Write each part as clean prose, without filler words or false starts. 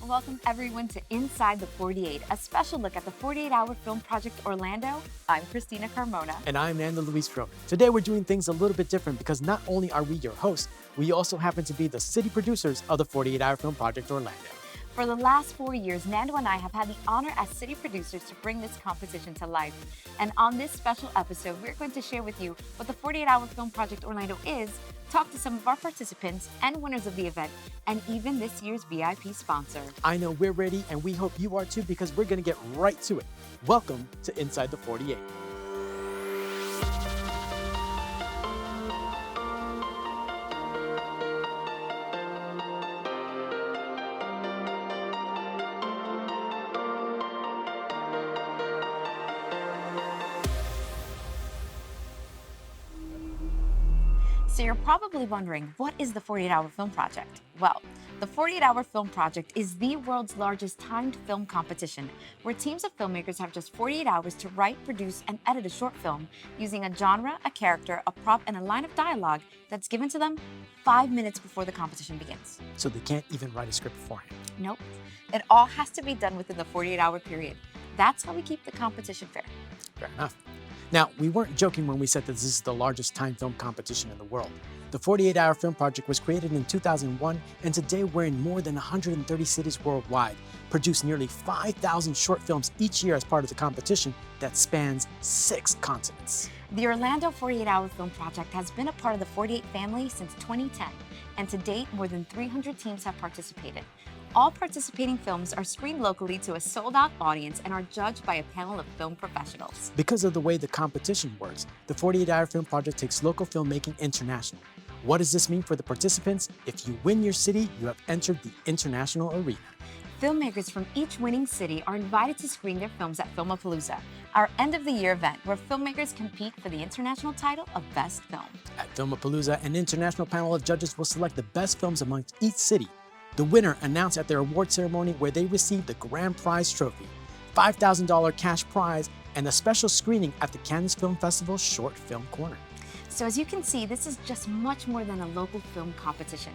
Welcome everyone to Inside the 48, a special look at the 48-hour film project Orlando. I'm Christina Carmona. And I'm Nando Luis Fro. Today we're doing things a little bit different because not only are we your hosts, we also happen to be the city producers of the 48-hour film project Orlando. For the last 4 years, Nando and I have had the honor as city producers to bring this competition to life. And on this special episode, we're going to share with you what the 48-hour film project Orlando is, talk to some of our participants and winners of the event, and even this year's VIP sponsor. I know we're ready, and we hope you are too, because we're going to get right to it. Welcome to Inside the 48. So you're probably wondering, what is the 48-hour film project? Well, the 48-hour film project is the world's largest timed film competition, where teams of filmmakers have just 48 hours to write, produce, and edit a short film using a genre, a character, a prop, and a line of dialogue that's given to them 5 minutes before the competition begins. So they can't even write a script beforehand. Nope. It all has to be done within the 48-hour period. That's how we keep the competition fair. Fair enough. Now, we weren't joking when we said that this is the largest time film competition in the world. The 48-hour film project was created in 2001, and today we're in more than 130 cities worldwide, produce nearly 5,000 short films each year as part of the competition that spans 6 continents. The Orlando 48-hour film project has been a part of the 48 family since 2010, and to date, more than 300 teams have participated. All participating films are screened locally to a sold-out audience and are judged by a panel of film professionals. Because of the way the competition works, the 48-hour film project takes local filmmaking international. What does this mean for the participants? If you win your city, you have entered the international arena. Filmmakers from each winning city are invited to screen their films at Filmapalooza, our end-of-the-year event where filmmakers compete for the international title of Best Film. At Filmapalooza, an international panel of judges will select the best films amongst each city. The winner announced at their award ceremony, where they received the grand prize trophy, $5,000 cash prize, and a special screening at the Cannes Film Festival Short Film Corner. So as you can see, this is just much more than a local film competition.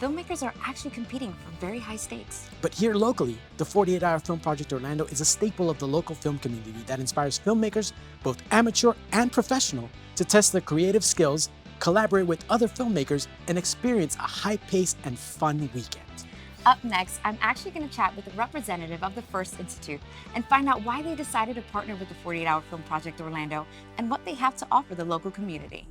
Filmmakers are actually competing for very high stakes. But here locally, the 48-hour film project Orlando is a staple of the local film community that inspires filmmakers, both amateur and professional, to test their creative skills, collaborate with other filmmakers, and experience a high-paced and fun weekend. Up next, I'm actually going to chat with a representative of the First Institute and find out why they decided to partner with the 48-hour film project Orlando and what they have to offer the local community.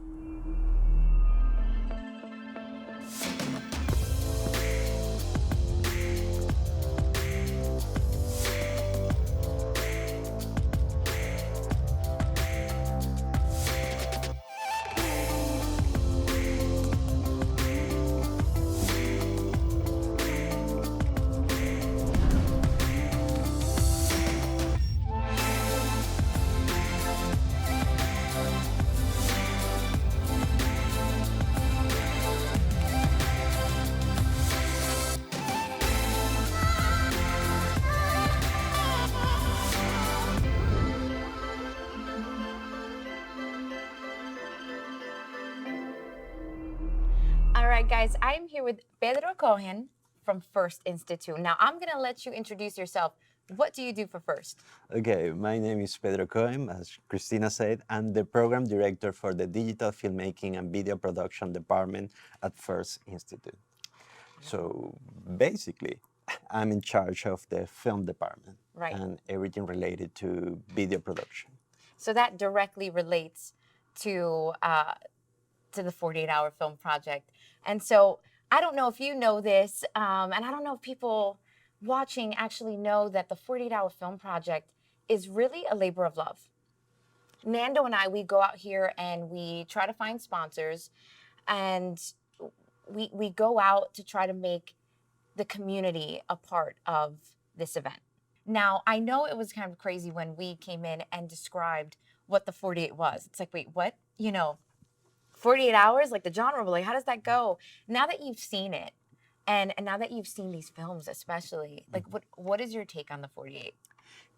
All right, guys, I am here with Pedro Cohen from First Institute. Now, I'm going to let you introduce yourself. What do you do for First? Okay, my name is Pedro Cohen. As Christina said, I'm the program director for the Digital Filmmaking and Video Production Department at First Institute. So basically, I'm in charge of the film department, Right. And everything related to video production. So that directly relates to the 48-hour film project. And so I don't know if you know this, and I don't know if people watching actually know that the 48-hour film project is really a labor of love. Nando and I, we go out here and we try to find sponsors, and we go out to try to make the community a part of this event. Now, I know it was kind of crazy when we came in and described what the 48 was. It's like, wait, what? 48 hours, like the genre, like how does that go? Now that you've seen it, and now that you've seen these films especially, like what is your take on the 48?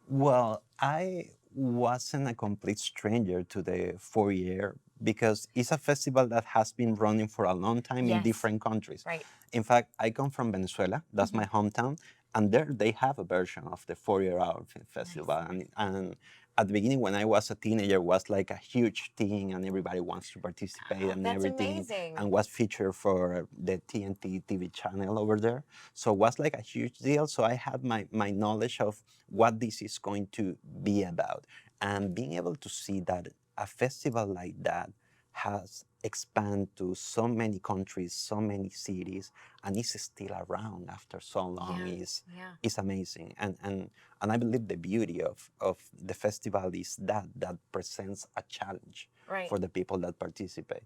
Well, I wasn't a complete stranger to the 48 because it's a festival that has been running for a long time in Yes. different countries. Right. In fact, I come from Venezuela, that's my hometown, and there they have a version of the 48-hour film festival. And at the beginning, when I was a teenager, it was like a huge thing, and everybody wants to participate and That's everything, amazing. and was featured for the TNT TV channel over there. So it was like a huge deal. So I had my knowledge of what this is going to be about, and being able to see that a festival like that has expanded to so many countries, so many cities, and is still around after so long is amazing. And I believe the beauty of the festival is that presents a challenge Right. for the people that participate.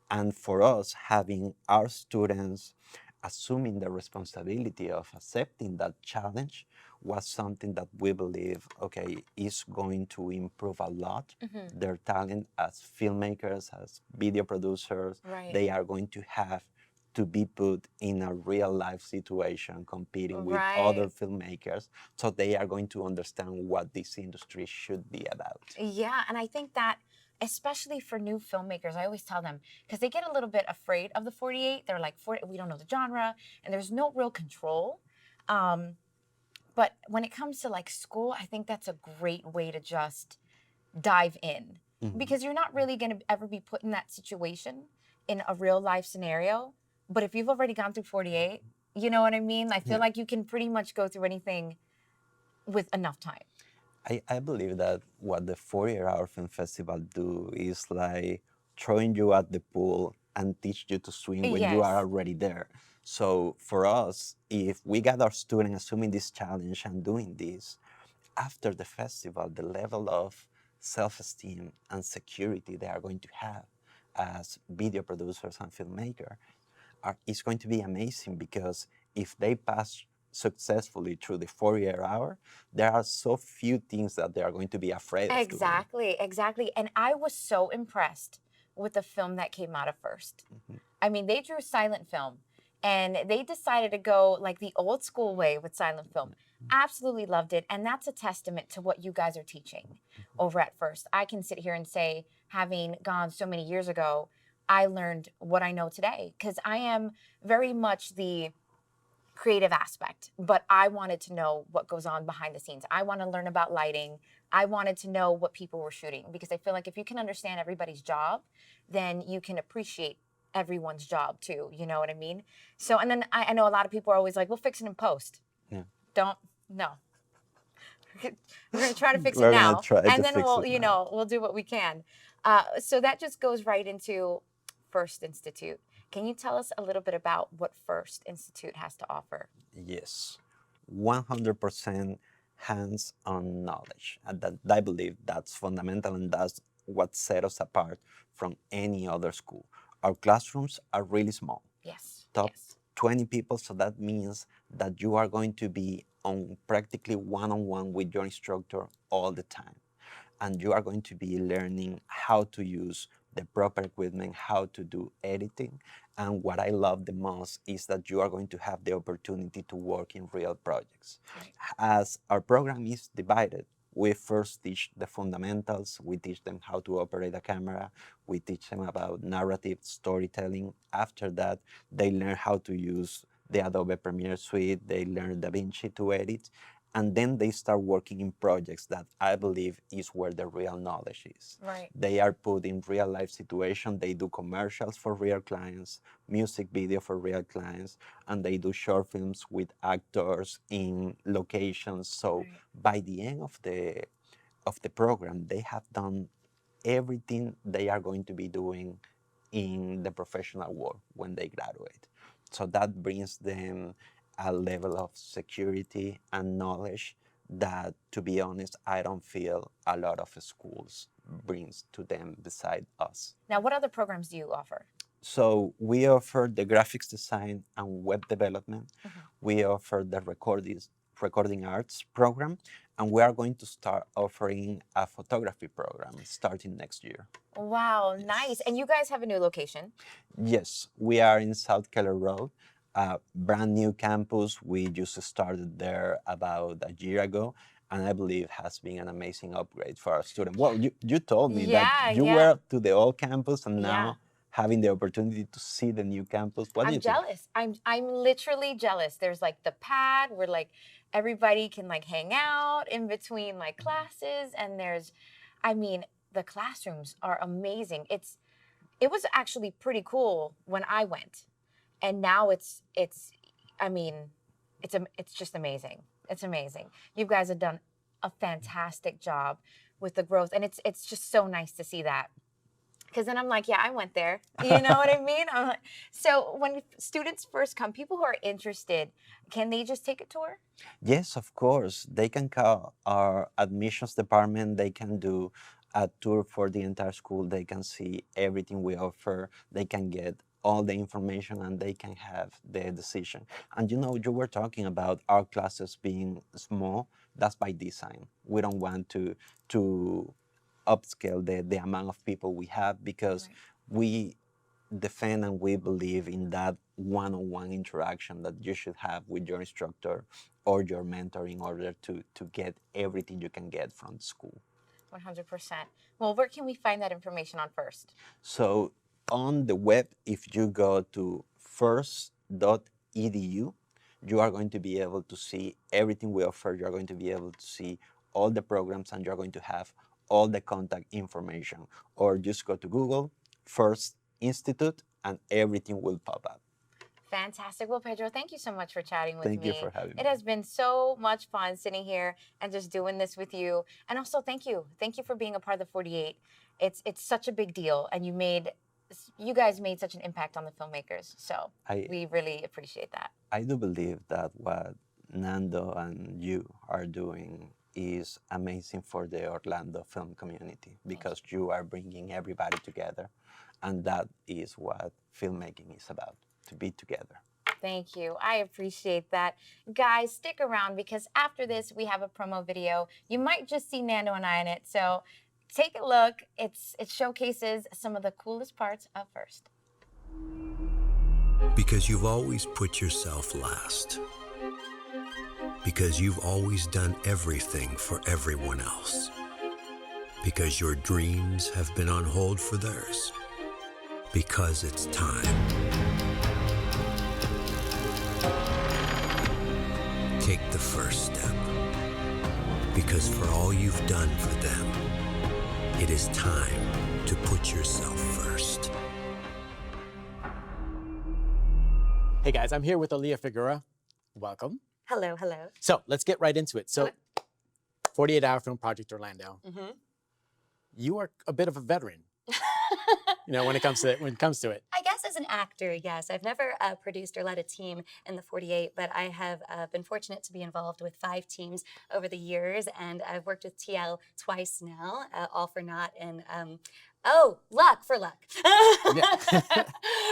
And for us, having our students assuming the responsibility of accepting that challenge was something that we believe, okay, is going to improve a lot their talent as filmmakers, as video producers. Right. They are going to have to be put in a real life situation competing with other Right. filmmakers, so they are going to understand what this industry should be about. Yeah, and I think that especially for new filmmakers, I always tell them because they get a little bit afraid of the 48. They're like, we don't know the genre, and there's no real control. But when it comes to like school, I think that's a great way to just dive in because you're not really going to ever be put in that situation in a real life scenario. But if you've already gone through 48, you know what I mean? I feel like you can pretty much go through anything with enough time. I believe that what the 48-hour film festival do is like throwing you at the pool and teach you to swim when you are Yes. already there. So for us, if we got our student assuming this challenge and doing this, after the festival, the level of self-esteem and security they are going to have as video producers and filmmakers is going to be amazing, because if they pass successfully through the 48-hour, there are so few things that they are going to be afraid of doing. Exactly. And I was so impressed with the film that came out of first. I mean, they drew silent film and they decided to go like the old school way with silent film. Absolutely loved it. And that's a testament to what you guys are teaching over at first. I can sit here and say, having gone so many years ago, I learned what I know today because I am very much the creative aspect, but I wanted to know what goes on behind the scenes. I want to learn about lighting. I wanted to know what people were shooting because I feel like if you can understand everybody's job, then you can appreciate everyone's job too. You know what I mean? So, and then I know a lot of people are always like, we'll fix it in post. Yeah. No. We're going to try to fix it We're gonna now. try to And then fix we'll, it you now. know, we'll do what we can. So that just goes right into First Institute. Can you tell us a little bit about what First Institute has to offer? Yes, 100% hands-on knowledge. And that I believe that's fundamental, and that's what sets us apart from any other school. Our classrooms are really small. Yes. Top Yes. 20 people, so that means that you are going to be on practically one-on-one with your instructor all the time. And you are going to be learning how to use the proper equipment, how to do editing. And what I love the most is that you are going to have the opportunity to work in real projects. Right. As our program is divided, we first teach the fundamentals. We teach them how to operate a camera. We teach them about narrative storytelling. After that, they learn how to use the Adobe Premiere Suite. They learn DaVinci to edit. And then they start working in projects that I believe is where the real knowledge is. Right. They are put in real life situations. They do commercials for real clients, music video for real clients, and they do short films with actors in locations. So by the end of the program, they have done everything they are going to be doing in the professional world when they graduate. So that brings them a level of security and knowledge that, to be honest, I don't feel a lot of schools brings to them beside us. Now, what other programs do you offer? So we offer the graphics design and web development. We offer the recording arts program, and we are going to start offering a photography program starting next year. Wow, nice. And you guys have a new location. Yes, we are in South Keller Road, a brand new campus. We just started there about a year ago, and I believe has been an amazing upgrade for our students. Well, you told me Yeah, that you yeah. were to the old campus and Yeah. now having the opportunity to see the new campus. What do you I'm think? jealous. I'm literally jealous. There's like the pad where like everybody can like hang out in between like classes, and there's, I mean, the classrooms are amazing. It was actually pretty cool when I went, and now I mean, it's just amazing. It's amazing. You guys have done a fantastic job with the growth, and it's just so nice to see that. Because then I'm like, yeah, I went there. You know what I mean? I'm like, so when students first come, people who are interested, can they just take a tour? Yes, of course. They can call our admissions department. They can do a tour for the entire school. They can see everything we offer. They can get all the information and they can have their decision. And you know, you were talking about our classes being small. That's by design. We don't want to upscale the amount of people we have because we defend and we believe in that one-on-one interaction that you should have with your instructor or your mentor in order to get everything you can get from school. 100%. Well, where can we find that information on first? So on the web, if you go to first.edu, you are going to be able to see everything we offer. You're going to be able to see all the programs and you're going to have all the contact information. Or just go to Google, First Institute, and everything will pop up. Fantastic. Well, Pedro, thank you so much for chatting with Thank me. you for having me. It has been so much fun sitting here and just doing this with you. And also, thank you. Thank you for being a part of the 48. It's such a big deal, and you guys made such an impact on the filmmakers. So we really appreciate that. I do believe that what Nando and you are doing is amazing for the Orlando film community because you are bringing everybody together, and that is what filmmaking is about, to be together. Thank you. I appreciate that. Guys, stick around because after this, we have a promo video. You might just see Nando and I in it. So take a look. It showcases some of the coolest parts of First. Because you've always put yourself last. Because you've always done everything for everyone else. Because your dreams have been on hold for theirs. Because it's time. Take the first step. Because for all you've done for them, it is time to put yourself first. Hey guys, I'm here with Aaliyah Figueroa. Welcome. Hello, hello. So let's get right into it. So 48 Hour Film Project Orlando. Mm-hmm. You are a bit of a veteran. When it comes to it. I guess as an actor, yes. I've never produced or led a team in the 48, but I have been fortunate to be involved with 5 teams over the years, and I've worked with TL twice now, All for Naught and Luck for Luck.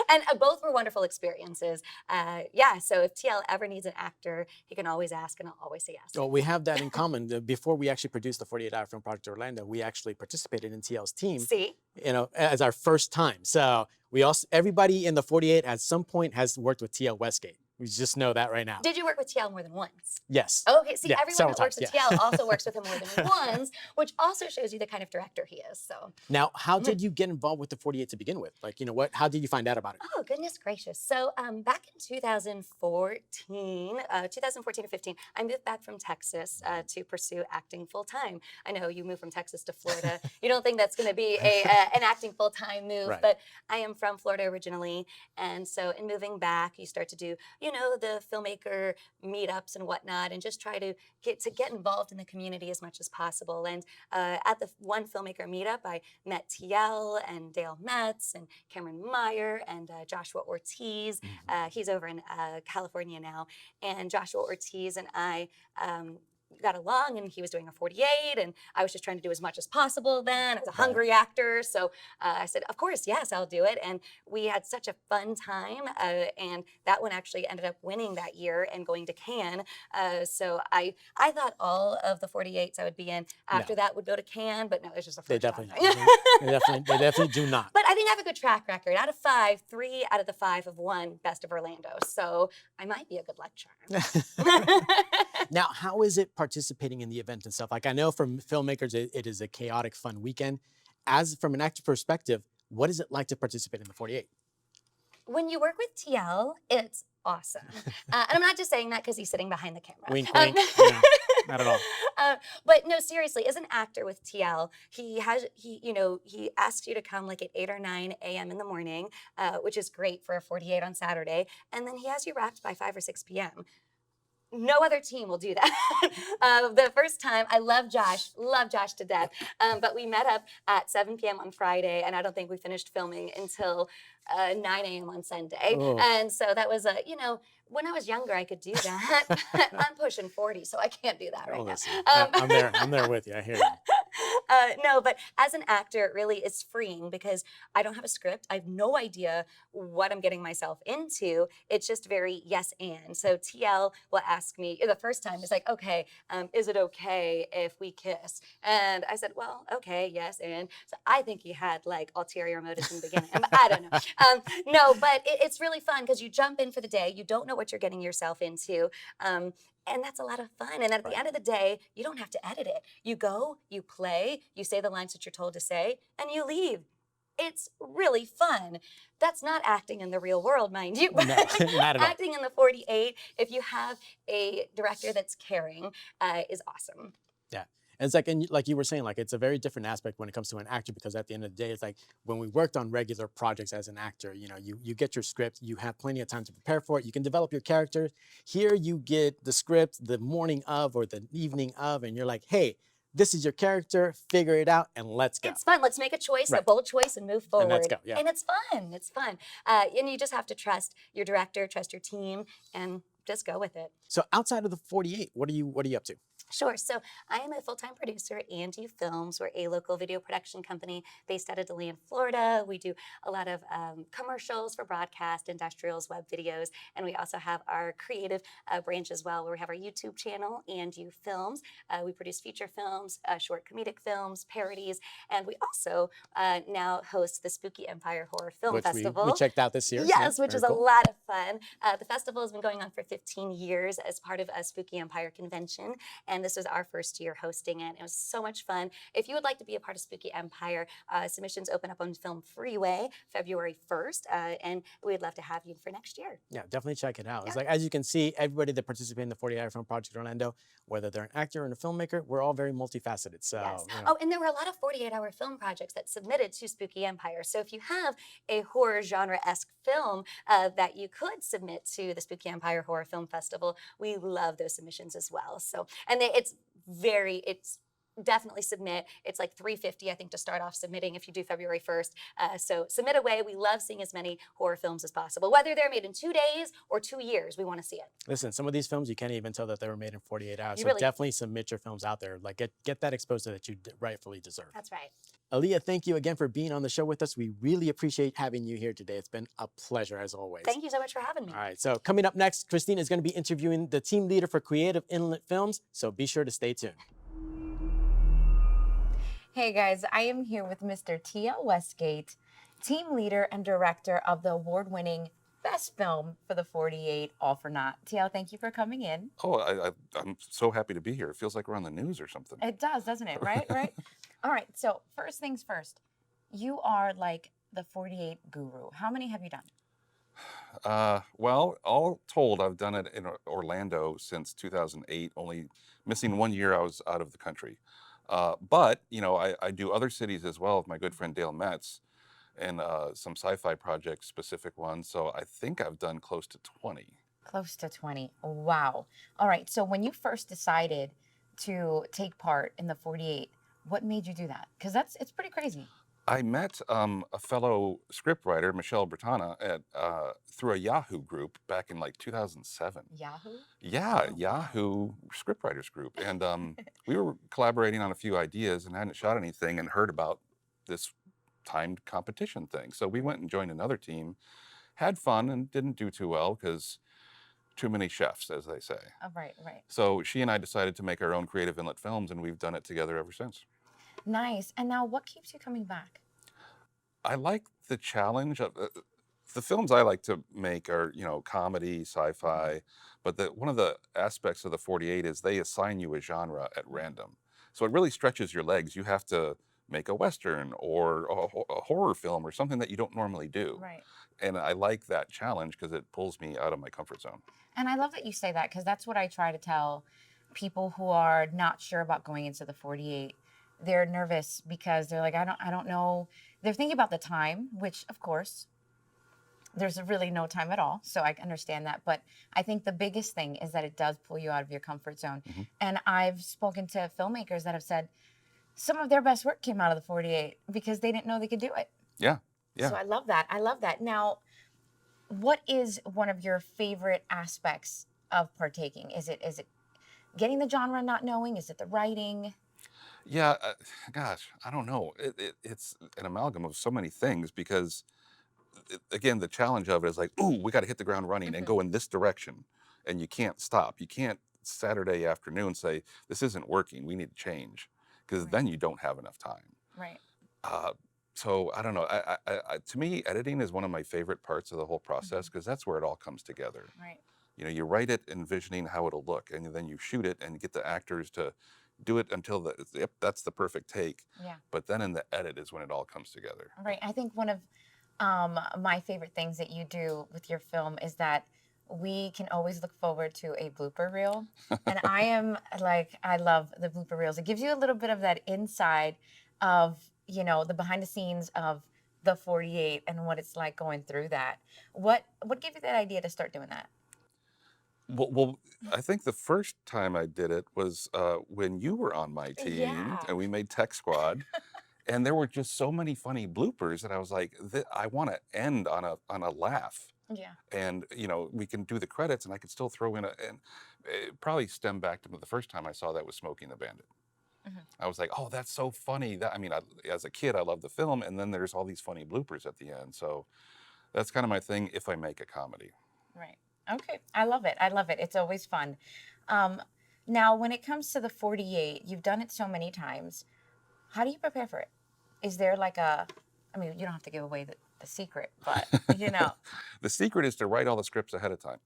And both were wonderful experiences. So if TL ever needs an actor, he can always ask and I'll always say yes. Well, we have that in common. Before we actually produced the 48 Hour Film Project Orlando, we actually participated in TL's team. See? As our first time. So everybody in the 48 at some point has worked with TL Westgate. We just know that right now. Did you work with TL more than once? Yes. Okay, see, Yeah, everyone that works times, with TL also works with him more than once, which also shows you the kind of director he is. So now, how did you get involved with the 48 to begin with? How did you find out about it? Oh, goodness gracious. So back in 2014 or 15, I moved back from Texas to pursue acting full time. I know you moved from Texas to Florida. You don't think that's going to be an acting full time move, Right. But I am from Florida originally. And so in moving back, you start to do, the filmmaker meetups and whatnot, and just try to get involved in the community as much as possible. And at the one filmmaker meetup, I met TL and Dale Metz and Cameron Meyer and Joshua Ortiz. He's over in California now. And Joshua Ortiz and I got along, and he was doing a 48, and I was just trying to do as much as possible then. I was a hungry actor, so I said, of course, yes, I'll do it. And we had such a fun time, and that one actually ended up winning that year and going to Cannes. So I thought all of the 48s I would be in after that would go to Cannes, but no, it's just a first They definitely time. they definitely do not. But I think I have a good track record. Out of 5, 3 out of the 5 have won Best of Orlando, so I might be a good luck charm. Now, how is it participating in the event and stuff? Like, I know from filmmakers, it is a chaotic, fun weekend. As from an actor perspective, what is it like to participate in the 48? When you work with TL, it's awesome. And I'm not just saying that because he's sitting behind the camera. Wink, wink. No, not at all. But no, seriously, as an actor with TL, he asks you to come like at 8 or 9 a.m. in the morning, which is great for a 48 on Saturday. And then he has you wrapped by 5 or 6 p.m. No other team will do that. The first time, I love Josh to death. But we met up at 7 p.m. on Friday, and I don't think we finished filming until 9 a.m. on Sunday. Oh. And so that was when I was younger, I could do that. I'm pushing 40, so I can't do that right Oh, now. listen, I'm there with you. I hear you. No, but as an actor, it really is freeing because I don't have a script. I have no idea what I'm getting myself into. It's just very yes and. So TL will ask me the first time, it's like, okay, is it okay if we kiss? And I said, well, okay, yes and. So I think he had like ulterior motives in the beginning, but I don't know. No, but it's really fun because you jump in for the day. You don't know what you're getting yourself into. And that's a lot of fun. And at the end of the day, you don't have to edit it. You go, you play, you say the lines that you're told to say, and you leave. It's really fun. That's not acting in the real world, mind you. No, not at all. Acting in the 48, if you have a director that's caring, is awesome. Yeah. And it's like, and like you were saying, like it's a very different aspect when it comes to an actor, because at the end of the day, it's like when we worked on regular projects as an actor, you get your script, you have plenty of time to prepare for it, you can develop your character. Here you get the script the morning of or the evening of, and you're like, hey, this is your character, figure it out, and let's go. It's fun. Let's make a choice, Right. a bold choice, and move forward. And let's go, yeah. And it's fun. It's fun. And you just have to trust your director, trust your team, and just go with it. So outside of the 48, what are you up to? Sure. So I am a full-time producer at A&U Films. We're a local video production company based out of DeLeon, Florida. We do a lot of commercials for broadcast, industrials, web videos, and we also have our creative branch as well, where we have our YouTube channel, A&U Films. We produce feature films, short comedic films, parodies, and we also now host the Spooky Empire Horror Film Which Festival. we checked out this year. Yes, Yeah, which is very a cool. lot of fun. The festival has been going on for 15 years as part of a Spooky Empire convention, and this was our first year hosting it. It was so much fun. If you would like to be a part of Spooky Empire, submissions open up on Film Freeway February 1st, and we'd love to have you for next year. Yeah, definitely check it out. Yeah. It's like, as you can see, everybody that participated in the 48-hour film project Orlando, whether they're an actor or a filmmaker, we're all very multifaceted. So, Yes. you know. Oh, and there were a lot of 48-hour film projects that submitted to Spooky Empire. So if you have a horror genre-esque film that you could submit to the Spooky Empire Horror Film Festival, we love those submissions as well. So, and it's definitely submit. It's like $350, I think, to start off submitting if you do February 1st. So submit away. We love seeing as many horror films as possible. Whether they're made in 2 days or 2 years, we want to see it. Listen, some of these films, you can't even tell that they were made in 48 hours. You So really- definitely submit your films out there. Like get that exposure that you rightfully deserve. That's right. Aaliyah, thank you again for being on the show with us. We really appreciate having you here today. It's been a pleasure as always. Thank you so much for having me. All right, so coming up next, Christine is going to be interviewing the team leader for Creative Inlet Films, so be sure to stay tuned. Hey guys, I am here with Mr. T.L. Westgate, team leader and director of the award-winning best film for the 48, All for Naught. T.L., thank you for coming in. Oh, I'm so happy to be here. It feels like we're on the news or something. It does, doesn't it? Right? All right, so first things first. You are like the 48 guru. How many have you done? Well, all told, I've done it in Orlando since 2008, only missing 1 year I was out of the country. But, I do other cities as well with my good friend Dale Metz and some sci-fi projects, specific ones. So I think I've done close to 20. Close to 20. Wow. All right, so when you first decided to take part in the 48, what made you do that? Because it's pretty crazy. I met a fellow scriptwriter, Michelle Bertana, through a Yahoo group back in like 2007. Yahoo? Yeah, Oh. Yahoo scriptwriters group. And we were collaborating on a few ideas and hadn't shot anything and heard about this timed competition thing. So we went and joined another team, had fun and didn't do too well because too many chefs, as they say. Oh, right. So she and I decided to make our own Creative Inlet Films, and we've done it together ever since. Nice. And now what keeps you coming back? I like the challenge of The films I like to make are, comedy, sci-fi, but one of the aspects of the 48 is they assign you a genre at random. So it really stretches your legs. You have to make a Western or a horror film or something that you don't normally do. Right. And I like that challenge because it pulls me out of my comfort zone. And I love that you say that, because that's what I try to tell people who are not sure about going into the 48. They're nervous because they're like, I don't know. They're thinking about the time, which of course there's really no time at all. So I understand that. But I think the biggest thing is that it does pull you out of your comfort zone. Mm-hmm. And I've spoken to filmmakers that have said some of their best work came out of the 48 because they didn't know they could do it. Yeah. Yeah. So I love that. I love that. Now, what is one of your favorite aspects of partaking? Is it getting the genre, not knowing? Is it the writing? Yeah. Gosh, I don't know. It's an amalgam of so many things because again, the challenge of it is like, ooh, we got to hit the ground running and go in this direction. And you can't stop. You can't Saturday afternoon say, this isn't working. We need to change, because Right. then you don't have enough time. Right. So I don't know. To me, editing is one of my favorite parts of the whole process because that's where it all comes together. Right. You write it envisioning how it'll look, and then you shoot it and get the actors to do it until yep, that's the perfect take. Yeah. But then in the edit is when it all comes together. Right. I think one of my favorite things that you do with your film is that we can always look forward to a blooper reel. And I am like, I love the blooper reels. It gives you a little bit of that inside of, the behind the scenes of the 48 and what it's like going through that. What gave you that idea to start doing that? Well, I think the first time I did it was when you were on my team, Yeah. and we made Tech Squad, and there were just so many funny bloopers that I was like, I want to end on a laugh. Yeah. And we can do the credits, and I could still throw in and it probably stemmed back to the first time I saw that was Smoking the Bandit. I was like, oh, that's so funny. As a kid, I loved the film, and then there's all these funny bloopers at the end. So that's kind of my thing if I make a comedy. Right. Okay. I love it. I love it. It's always fun. Now, when it comes to the 48, you've done it so many times. How do you prepare for it? Is there like you don't have to give away the secret, but The secret is to write all the scripts ahead of time.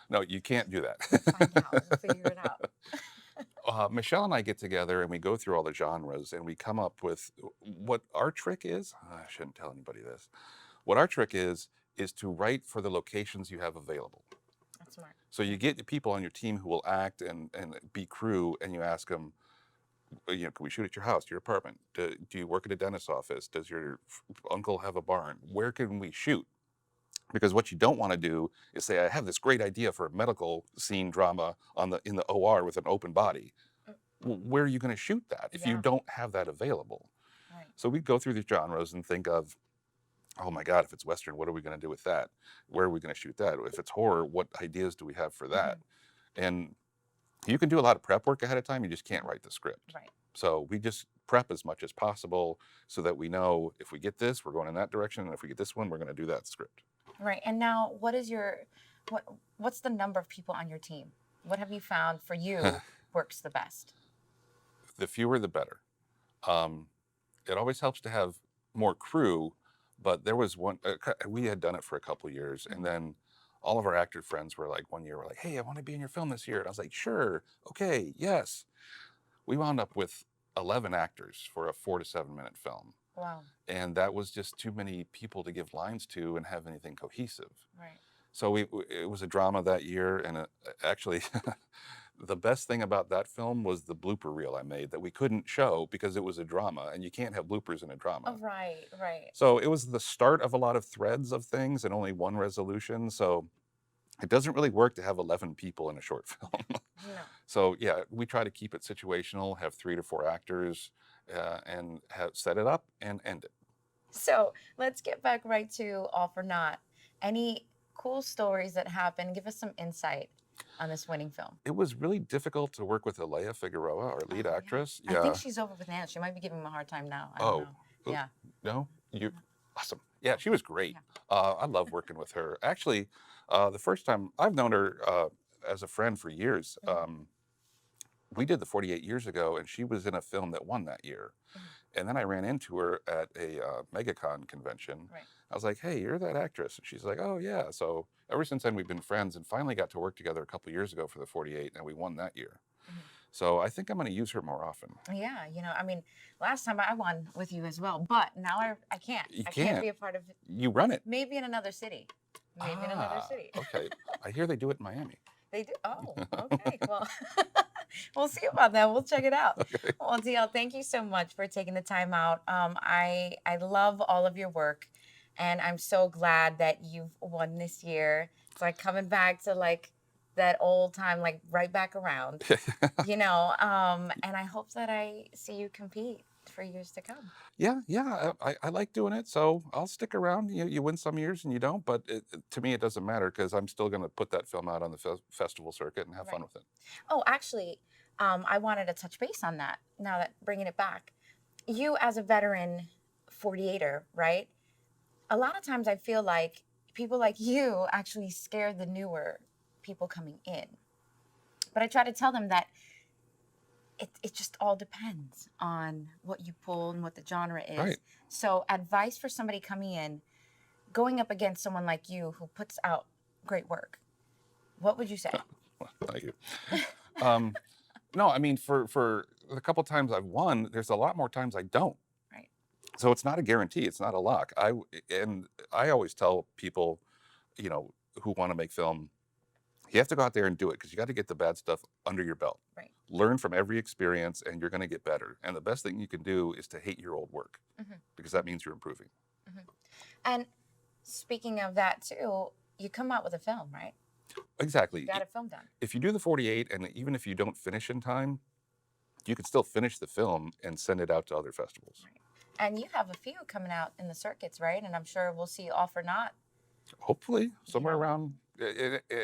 No, you can't do that. We'll find out. We'll figure it out. Michelle and I get together and we go through all the genres and we come up with what our trick is. I shouldn't tell anybody this. What our trick is to write for the locations you have available. That's smart. So you get the people on your team who will act and be crew, and you ask them, can we shoot at your house, your apartment? Do you work at a dentist's office? Does your uncle have a barn? Where can we shoot? Because what you don't want to do is say, I have this great idea for a medical scene drama in the OR with an open body. Well, where are you going to shoot that if you don't have that available? Right. So we go through these genres and think of, oh my God, if it's Western, what are we going to do with that? Where are we going to shoot that? If it's horror, what ideas do we have for that? And you can do a lot of prep work ahead of time. You just can't write the script. Right. So we just prep as much as possible so that we know if we get this, we're going in that direction. And if we get this one, we're going to do that script. Right. And now, what's the number of people on your team? What have you found for you works the best? The fewer, the better. It always helps to have more crew, but there was one, we had done it for a couple of years, and then all of our actor friends were like, one year, were like, hey, I want to be in your film this year. And I was like, sure, okay, yes. We wound up with 11 actors for a 4 to 7 minute film. Wow. And that was just too many people to give lines to and have anything cohesive. Right. So it was a drama that year, and actually, the best thing about that film was the blooper reel I made that we couldn't show because it was a drama, and you can't have bloopers in a drama. Oh, right, right. So it was the start of a lot of threads of things and only one resolution. So it doesn't really work to have 11 people in a short film. No. So yeah, we try to keep it situational, have 3 to 4 actors, and set it up and end it. So let's get back right to All for Naught. Any cool stories that happened? Give us some insight on this winning film. It was really difficult to work with Alea Figueroa, our lead actress. I think she's over with Nana. She might be giving him a hard time now. I don't know. Yeah. No? Awesome. Yeah, she was great. I love working with her. Actually, the first time I've known her as a friend for years. We did the 48 years ago, and she was in a film that won that year. And then I ran into her at a MegaCon convention, I was like, hey, you're that actress. And she's like, oh, yeah. So ever since then, we've been friends and finally got to work together a couple years ago for the 48, and we won that year. So I think I'm going to use her more often. Yeah, I mean, last time I won with you as well, but now I can't. You I can't can't. be a part of it. You run it. Maybe in another city. Maybe in another city. Okay. I hear they do it in Miami. They do? Oh, okay. Well, we'll see about that. We'll check it out. Okay. Well, DL, thank you so much for taking the time out. I love all of your work, and I'm so glad that you've won this year. It's like coming back to like that old time, like right back around, and I hope that I see you compete for years to come. Yeah, I like doing it, so I'll stick around. You win some years and you don't, but to me it doesn't matter because I'm still going to put that film out on the festival circuit and have fun with it. Oh, actually, I wanted to touch base on that now that bringing it back. You as a veteran 48er, right? A lot of times I feel like people like you actually scare the newer people coming in. But I try to tell them that it just all depends on what you pull and what the genre is. Right. So advice for somebody coming in, going up against someone like you who puts out great work, what would you say? Well, thank you. No, I mean, for the couple times I've won, there's a lot more times I don't. Right. So it's not a guarantee. It's not a lock. I always tell people, who want to make film, you have to go out there and do it because you got to get the bad stuff under your belt. Right. Learn from every experience and you're going to get better. And the best thing you can do is to hate your old work because that means you're improving. And speaking of that too, you come out with a film, right? Exactly. You got a film done. If you do the 48 and even if you don't finish in time, you can still finish the film and send it out to other festivals. Right. And you have a few coming out in the circuits, right? And I'm sure we'll see All for Naught. Hopefully somewhere around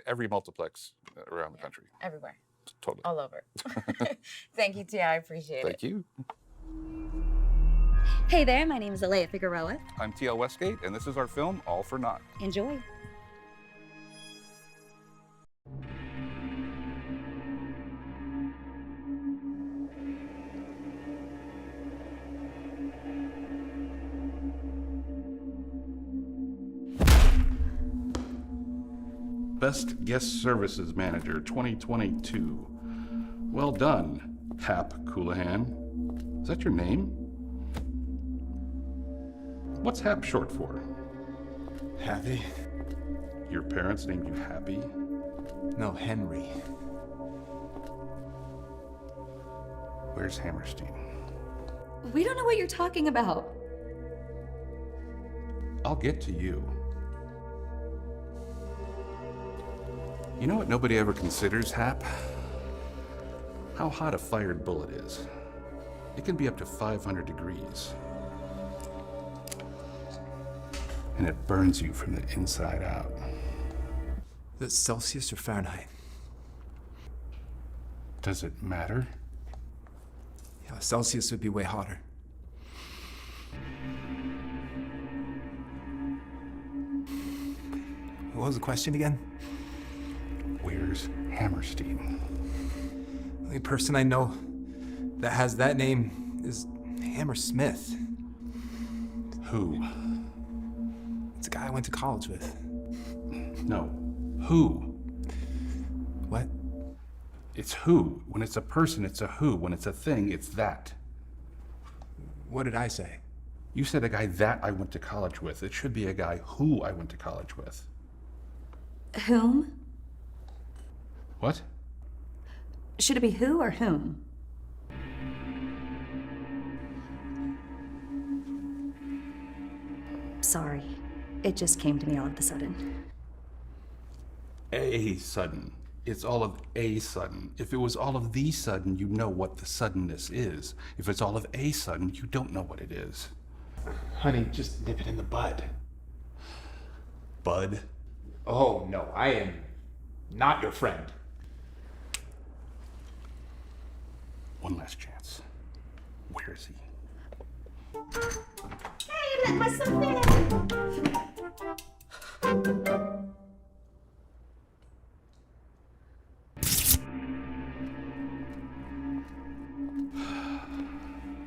every multiplex around the country. Everywhere. Totally. All over. Thank you, Tia. I appreciate it. Thank you. Hey there, my name is Alea Figueroa. I'm TL Westgate, and this is our film, All for Naught. Enjoy. Best Guest Services Manager 2022. Well done, Hap Coulihan. Is that your name? What's Hap short for? Happy? Your parents named you Happy? No, Henry. Where's Hammerstein? We don't know what you're talking about. I'll get to you. You know what nobody ever considers, Hap? How hot a fired bullet is. It can be up to 500 degrees. And it burns you from the inside out. That's Celsius or Fahrenheit? Does it matter? Yeah, Celsius would be way hotter. What was the question again? Where's Hammerstein? The only person I know that has that name is Hammersmith. Who? It's a guy I went to college with. No. Who? What? It's who. When it's a person, it's a who. When it's a thing, it's that. What did I say? You said a guy that I went to college with. It should be a guy who I went to college with. Whom? What? Should it be who or whom? Sorry. It just came to me all of a sudden. A sudden. It's all of a sudden. If it was all of the sudden, you know what the suddenness is. If it's all of a sudden, you don't know what it is. Honey, just nip it in the bud. Bud? Oh, no, I am not your friend. One last chance. Where is he? Hey, let myself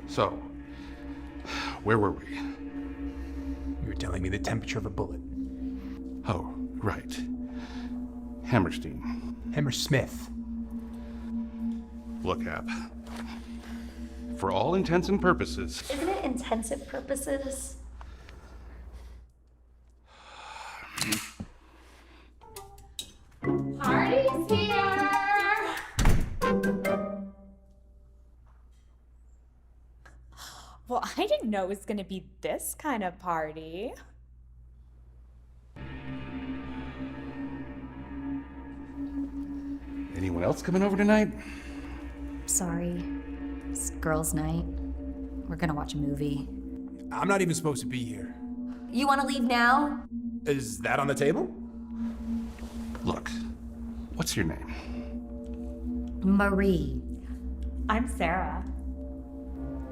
So, where were we? You were telling telling me the temperature of a bullet. Oh, right. Hammerstein. Hammersmith. Look, Hap. For all intents and purposes, Isn't it intensive purposes? Party's here! Well, I didn't know it was gonna be this kind of party. anyone else coming over tonight? Sorry. It's girls' night. We're gonna watch a movie. I'm not even supposed to be here. You wanna leave now? Is that on the table? Look, what's your name? Marie. I'm Sarah.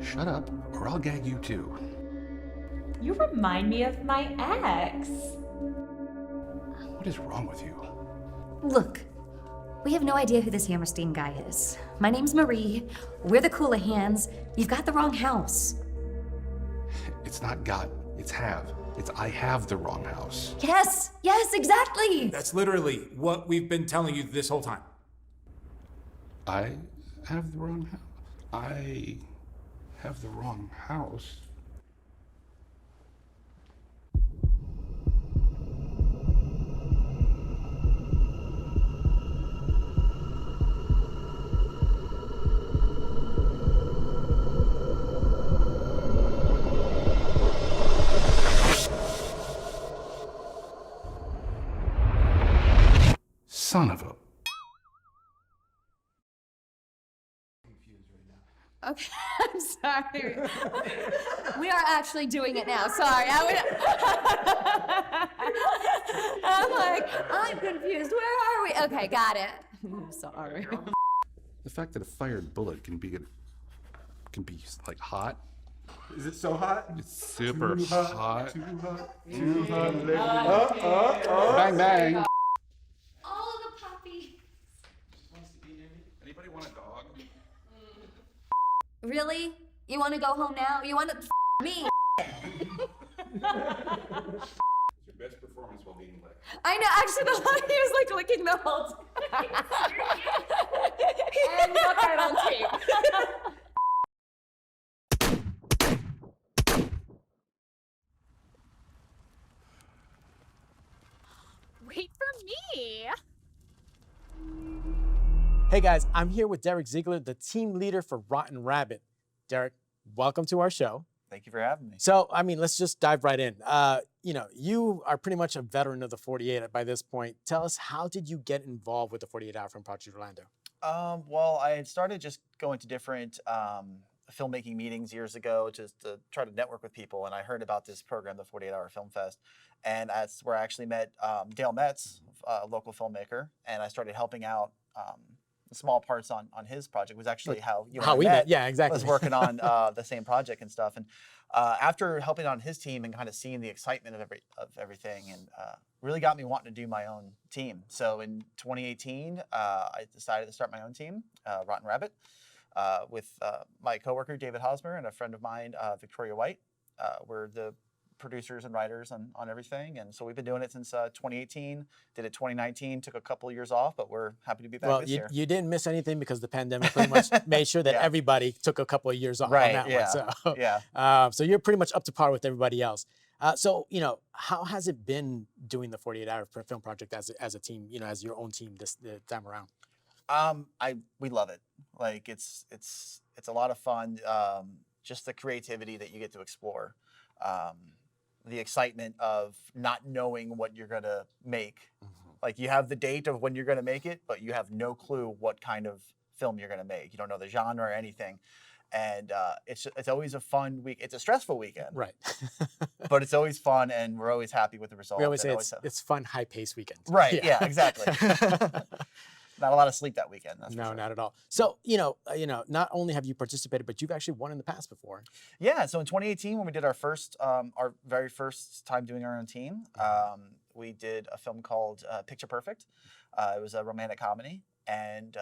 Shut up, or I'll gag you too. You remind me of my ex. What is wrong with you? Look, we have no idea who this Hammerstein guy is. My name's Marie. We're the Coolahan's. You've got the wrong house. It's not got, it's have. It's I have the wrong house. Yes, exactly. That's literally what we've been telling you this whole time. I have the wrong house? I have the wrong house? Son of a... Okay, I'm sorry. We are actually doing it now. Sorry, I'm like, I'm confused. Where are we? Okay, got it. I'm sorry. The fact that a fired bullet can be like hot. Is it so hot? It's super Too hot. Too hot. Too hot. Bang bang. All the puppies. Anybody want a dog? Really? You wanna go home now? You wanna me? It's your best performance while being licked. I know, actually, the one he was like licking the whole time. And we got that on tape. Wait for me. Hey guys, I'm here with Derek Ziegler, the team leader for Rotten Rabbit. Derek, welcome to our show. Thank you for having me. So, I mean, let's just dive right in. You are pretty much a veteran of the 48 by this point. Tell us, how did you get involved with the 48-Hour Film Project Orlando? Well, I had started just going to different filmmaking meetings years ago just to try to network with people, and I heard about this program, the 48-Hour Film Fest, and that's where I actually met Dale Metz, a local filmmaker, and I started helping out small parts on his project. Was actually how we met. Yeah, exactly. Was working on the same project and stuff, and after helping on his team and kind of seeing the excitement of everything, and really got me wanting to do my own team. So in 2018, I decided to start my own team, Rotten Rabbit, with my coworker David Hosmer and a friend of mine, Victoria White. We're the producers and writers on everything, and so we've been doing it since 2018. Did it 2019, took a couple of years off, but we're happy to be back this year. You didn't miss anything because the pandemic pretty much made sure that everybody took a couple of years off on that one. So, so you're pretty much up to par with everybody else. So how has it been doing the 48-Hour Film Project as a team, as your own team this time around? We love it. Like it's a lot of fun. Just the creativity that you get to explore. The excitement of not knowing what you're going to make. Mm-hmm. Like you have the date of when you're going to make it, but you have no clue what kind of film you're going to make. You don't know the genre or anything. And it's always a fun week. It's a stressful weekend. Right. But it's always fun, and we're always happy with the results. We always say it's fun, high-paced weekend. Right, yeah exactly. Not a lot of sleep that weekend. That's no, for sure. Not at all. So, not only have you participated, but you've actually won in the past before. Yeah. So in 2018, when we did our very first time doing our own team, we did a film called Picture Perfect. It was a romantic comedy, and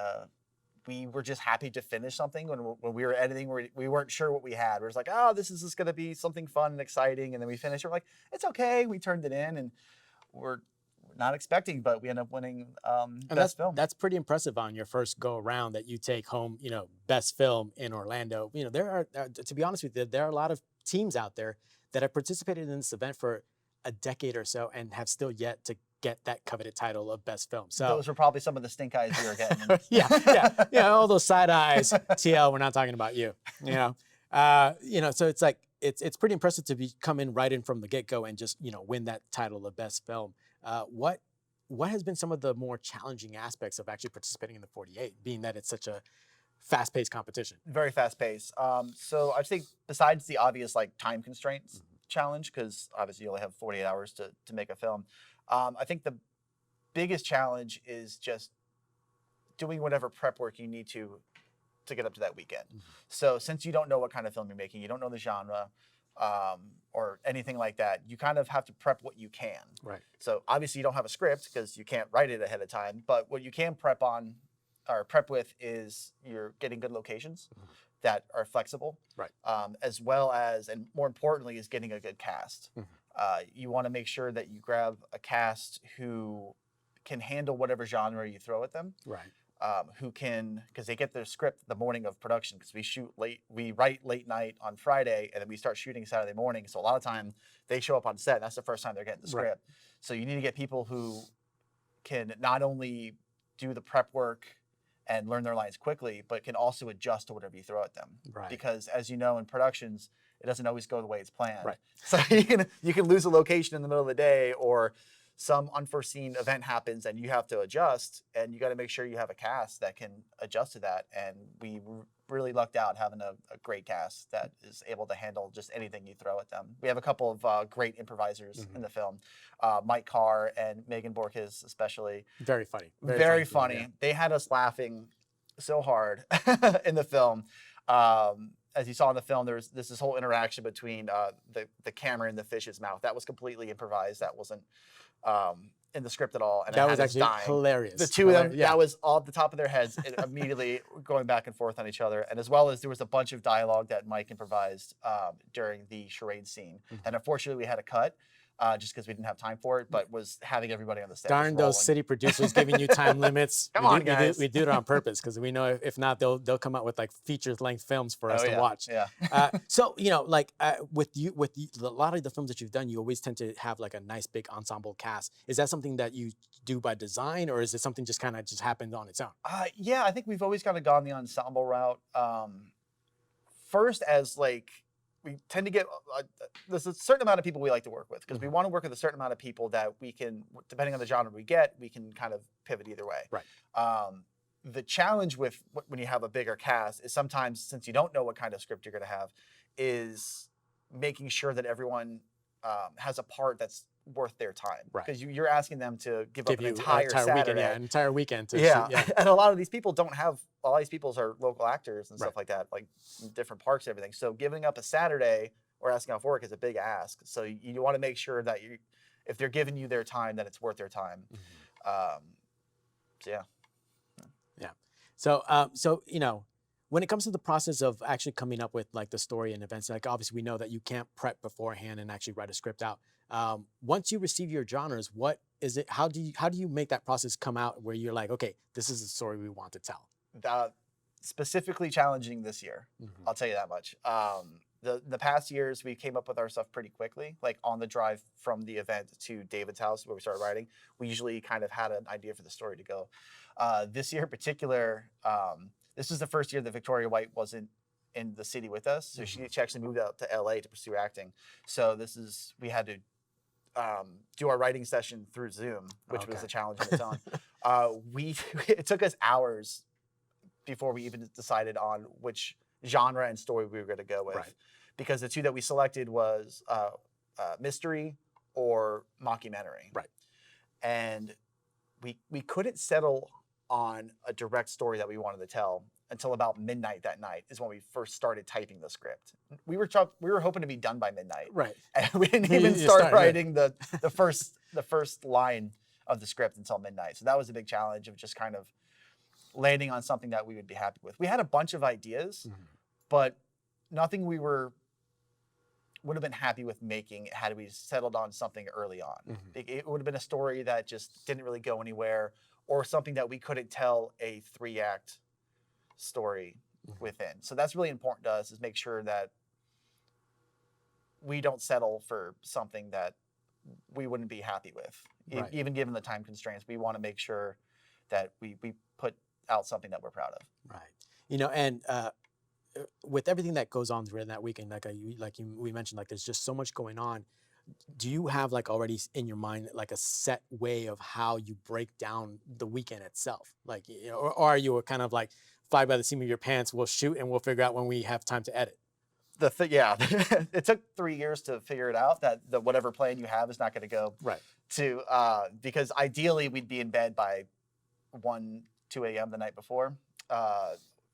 we were just happy to finish something. When we were editing, we weren't sure what we had. We were just like, oh, this is just going to be something fun and exciting. And then we finished. We're like, it's okay. We turned it in, and we're not expecting, but we end up winning And best film. that's pretty impressive on your first go around that you take home, best film in Orlando. There are, to be honest with you, there are a lot of teams out there that have participated in this event for a decade or so and have still yet to get that coveted title of best film. So those were probably some of the stink eyes we were getting. yeah, all those side eyes. TL, we're not talking about you. So it's like it's pretty impressive to come in right in from the get go and just win that title of best film. What has been some of the more challenging aspects of actually participating in the 48, being that it's such a fast-paced competition? Very fast-paced. So I'd say besides the obvious time constraints challenge, because obviously you only have 48 hours to make a film, I think the biggest challenge is just doing whatever prep work you need to get up to that weekend. So since you don't know what kind of film you're making, you don't know the genre, or anything like that, you kind of have to prep what you can. Right. So obviously you don't have a script because you can't write it ahead of time, but what you can prep with is you're getting good locations that are flexible. Right. As well as, and more importantly, is getting a good cast. You want to make sure that you grab a cast who can handle whatever genre you throw at them. Right. Because they get their script the morning of production, because we write late night on Friday, and then we start shooting Saturday morning. So a lot of time they show up on set, and that's the first time they're getting the script. Right. So you need to get people who can not only do the prep work and learn their lines quickly, but can also adjust to whatever you throw at them. Right. Because as you know, in productions, it doesn't always go the way it's planned. Right. So you can lose a location in the middle of the day, or some unforeseen event happens and you have to adjust, and you got to make sure you have a cast that can adjust to that. And we really lucked out having a great cast that is able to handle just anything you throw at them. We have a couple of great improvisers in the film, Mike Carr and Megan Borges especially. Very funny. Very funny. Yeah. They had us laughing so hard in the film. As you saw in the film, there's this whole interaction between the camera and the fish's mouth. That was completely improvised. That wasn't in the script at all. And that was actually hilarious. The two of them, that was off the top of their heads, immediately going back and forth on each other. And as well as there was a bunch of dialogue that Mike improvised during the charade scene. And unfortunately, we had a cut. Just because we didn't have time for it, but was having everybody on the set. Darn those city producers giving you time limits. Come on, guys. We do it on purpose because we know if not, they'll come out with feature-length films for us to watch. Yeah. So with a lot of the films that you've done, you always tend to have a nice big ensemble cast. Is that something that you do by design, or is it something just kind of happened on its own? Yeah, I think we've always kind of gone the ensemble route. First, as we tend to get there's a certain amount of people we like to work with, because we want to work with a certain amount of people that we can, depending on the genre we get, we can kind of pivot either way. Right. The challenge with when you have a bigger cast is sometimes, since you don't know what kind of script you're going to have, is making sure that everyone has a part that's worth their time. Right. Because you're asking them to give up an entire Saturday. Weekend, an entire weekend to shoot. Yeah. And a lot of these people don't have, a lot of these people are local actors and stuff like that, in different parks and everything. So giving up a Saturday or asking off work is a big ask. So you want to make sure that if they're giving you their time, that it's worth their time. Yeah. So when it comes to the process of actually coming up with the story and events, obviously we know that you can't prep beforehand and actually write a script out. Once you receive your genres, what is it? How do you make that process come out where you're okay, this is the story we want to tell? Specifically challenging this year, I'll tell you that much. The past years, we came up with our stuff pretty quickly, on the drive from the event to David's house where we started writing. We usually kind of had an idea for the story to go. This year in particular, this was the first year that Victoria White wasn't in the city with us. So she actually moved out to LA to pursue acting. So we had to do our writing session through Zoom, which was a challenge in its own. It took us hours before we even decided on which genre and story we were going to go with. Right. Because the two that we selected was mystery or mockumentary. Right. And we couldn't settle on a direct story that we wanted to tell until about midnight that night is when we first started typing the script. We were hoping to be done by midnight. Right. And we didn't even start writing the first line of the script until midnight. So that was a big challenge of just kind of landing on something that we would be happy with. We had a bunch of ideas, but nothing we would have been happy with making had we settled on something early on. It would have been a story that just didn't really go anywhere, or something that we couldn't tell a 3-act story within. So that's really important to us, is make sure that we don't settle for something that we wouldn't be happy with. Right. Even given the time constraints, we want to make sure that we put out something that we're proud of. Right. You know, and with everything that goes on during that weekend, we mentioned, like there's just so much going on. Do you have like already in your mind like a set way of how you break down the weekend itself? Like, you know, or are you kind of like fly by the seat of your pants? We'll shoot and we'll figure out when we have time to edit. Yeah, it took 3 years to figure it out that whatever plan you have is not going to go Right. to because ideally we'd be in bed by 1, 2 a.m. the night before.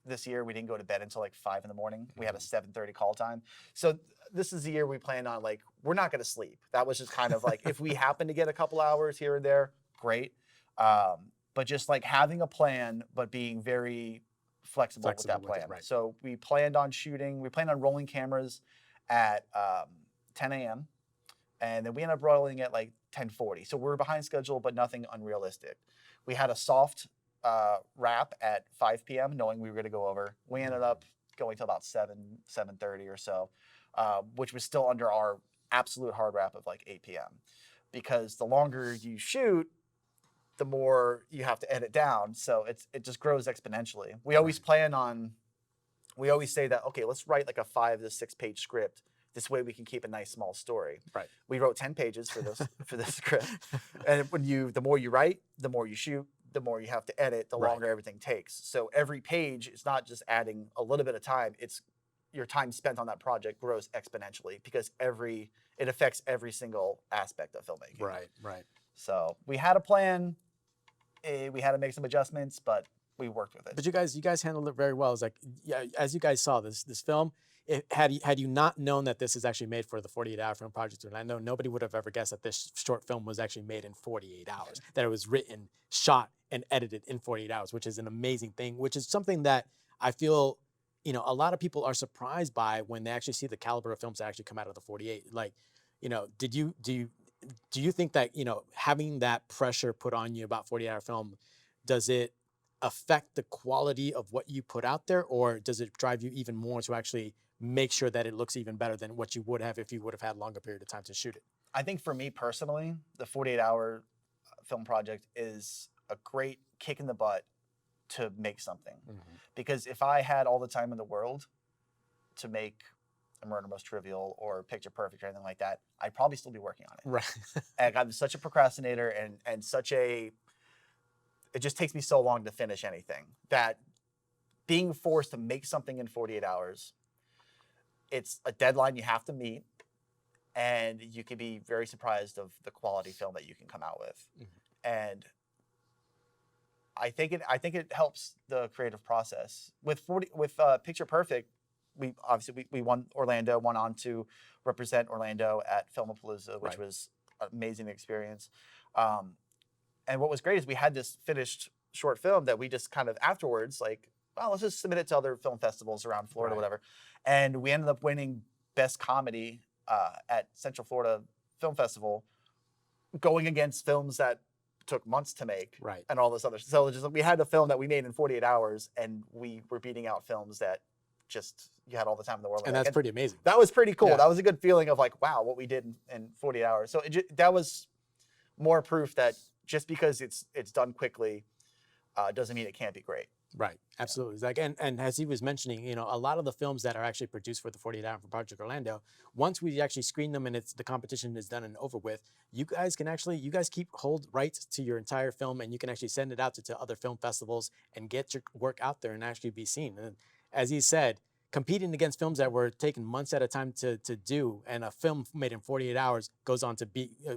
This year we didn't go to bed until like 5 in the morning. We had a 7:30 call time. So this is the year we planned on, like, we're not going to sleep. That was just kind of like, if we happen to get a couple hours here and there, great. But just like having a plan, but being very flexible with that plan. Right. So we planned on rolling cameras at 10 a.m. And then we ended up rolling at like 10:40. So we're behind schedule, but nothing unrealistic. We had a soft wrap at 5 p.m. knowing we were going to go over. We ended up going till about 7:30 or so, which was still under our absolute hard wrap of like 8 p.m. Because the longer you shoot, the more you have to edit down. So it just grows exponentially. We always say that, okay, let's write like a 5 to 6 page script. This way we can keep a nice small story. Right. We wrote 10 pages for this script. And the more you write, the more you shoot, the more you have to edit, the longer everything takes. So every page is not just adding a little bit of time, it's your time spent on that project grows exponentially because it affects every single aspect of filmmaking. Right. So we had a plan, we had to make some adjustments, but we worked with it. But you guys handled it very well. It's like, yeah, as you guys saw this film, had you not known that this is actually made for the 48-hour film project, and I know nobody would have ever guessed that this short film was actually made in 48 hours, that it was written, shot, and edited in 48 hours, which is an amazing thing, which is something that I feel, you know, a lot of people are surprised by when they actually see the caliber of films that actually come out of the 48. Like, you know, do you think that, you know, having that pressure put on you about 48-hour film, does it affect the quality of what you put out there, or does it drive you even more to actually make sure that it looks even better than what you would have if you would have had a longer period of time to shoot it? I think for me personally, the 48-hour film project is a great kick in the butt to make something. Because if I had all the time in the world to make a Murder Most Trivial or Picture Perfect or anything like that, I'd probably still be working on it. Right. And I'm such a procrastinator and it just takes me so long to finish anything that being forced to make something in 48 hours, it's a deadline you have to meet, and you can be very surprised of the quality film that you can come out with. And I think it helps the creative process. With Picture Perfect, we won Orlando, went on to represent Orlando at Filmapalooza, which was an amazing experience. And what was great is we had this finished short film that we just kind of afterwards, like, well, let's just submit it to other film festivals around Florida, whatever. And we ended up winning Best Comedy at Central Florida Film Festival, going against films that took months to make, and all this other. So we had a film that we made in 48 hours, and we were beating out films that just you had all the time in the world. And that's pretty amazing. That was pretty cool. Yeah. That was a good feeling of like, wow, what we did in 48 hours. So that was more proof that just because it's done quickly doesn't mean it can't be great. Right, absolutely. It's like, and as he was mentioning, you know, a lot of the films that are actually produced for the 48-hour for Project Orlando, once we actually screen them and the competition is done and over with, you guys hold rights to your entire film, and you can actually send it out to other film festivals and get your work out there and actually be seen. And as he said, competing against films that were taking months at a time to do, and a film made in 48 hours goes on to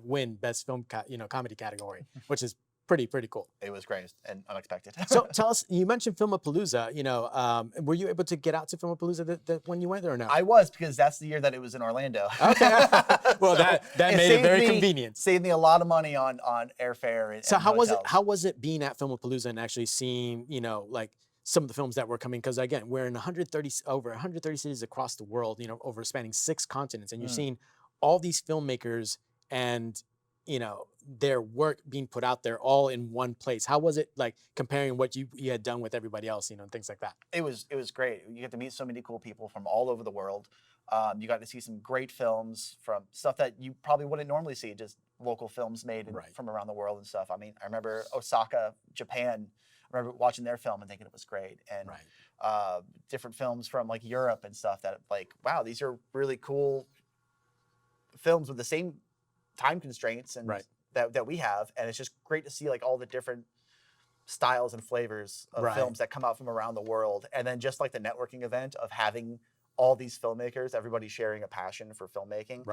win Best Film Comedy category, which is pretty cool. It was great and unexpected. So tell us, you mentioned Filmapalooza. Were you able to get out to Filmapalooza when you went there or no? I was, because that's the year that it was in Orlando. Okay. Well, So that it made it very saved me- convenient. Saved me a lot of money on airfare. And, So and how was it? hotels. How was it being at Filmapalooza and actually seeing, like some of the films that were coming? Because again, we're in over 130 cities across the world, over spanning 6 continents, and you're seeing all these filmmakers and their work being put out there all in one place. How was it like comparing what you had done with everybody else, and things like that? It was great. You get to meet so many cool people from all over the world. You got to see some great films from stuff that you probably wouldn't normally see, just local films made from around the world and stuff. I mean, I remember Osaka, Japan. I remember watching their film and thinking it was great. And different films from like Europe and stuff that like, wow, these are really cool films with the same time constraints and that we have. And it's just great to see like all the different styles and flavors of films that come out from around the world. And then just like the networking event of having all these filmmakers, everybody sharing a passion for filmmaking,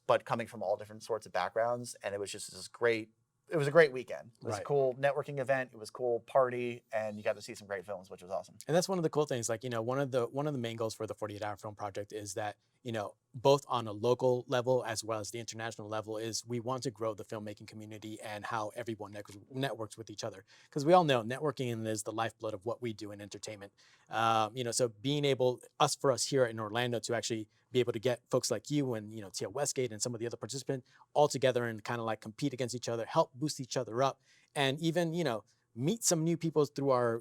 but coming from all different sorts of backgrounds. And it was just this great, it was a great weekend. It was a cool networking event. It was a cool party, and you got to see some great films, which was awesome. And that's one of the cool things. Like, one of the main goals for the 48-hour film project is that, both on a local level as well as the international level, is we want to grow the filmmaking community and how everyone networks with each other. Because we all know networking is the lifeblood of what we do in entertainment. So being able, for us here in Orlando, to actually be able to get folks like you and, Tia Westgate and some of the other participants all together and kind of like compete against each other, help boost each other up, and even, meet some new people through our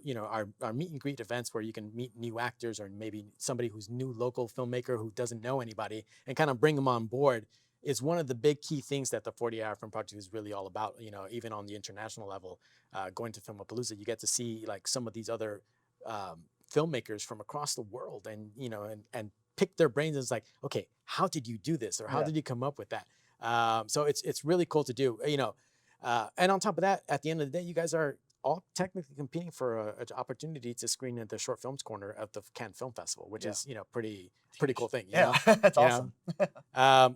meet and greet events, where you can meet new actors or maybe somebody who's new local filmmaker who doesn't know anybody, and kind of bring them on board, is one of the big key things that the 48-hour film project is really all about. Even on the international level, going to Filmapalooza, you get to see like some of these other filmmakers from across the world, and and pick their brains. And it's like, okay, how did you do this, or how did you come up with that? So it's really cool to do. And on top of that, at the end of the day, you guys are all technically competing for an opportunity to screen at the Short Films Corner of the Cannes Film Festival, which is pretty cool thing. You know? That's awesome.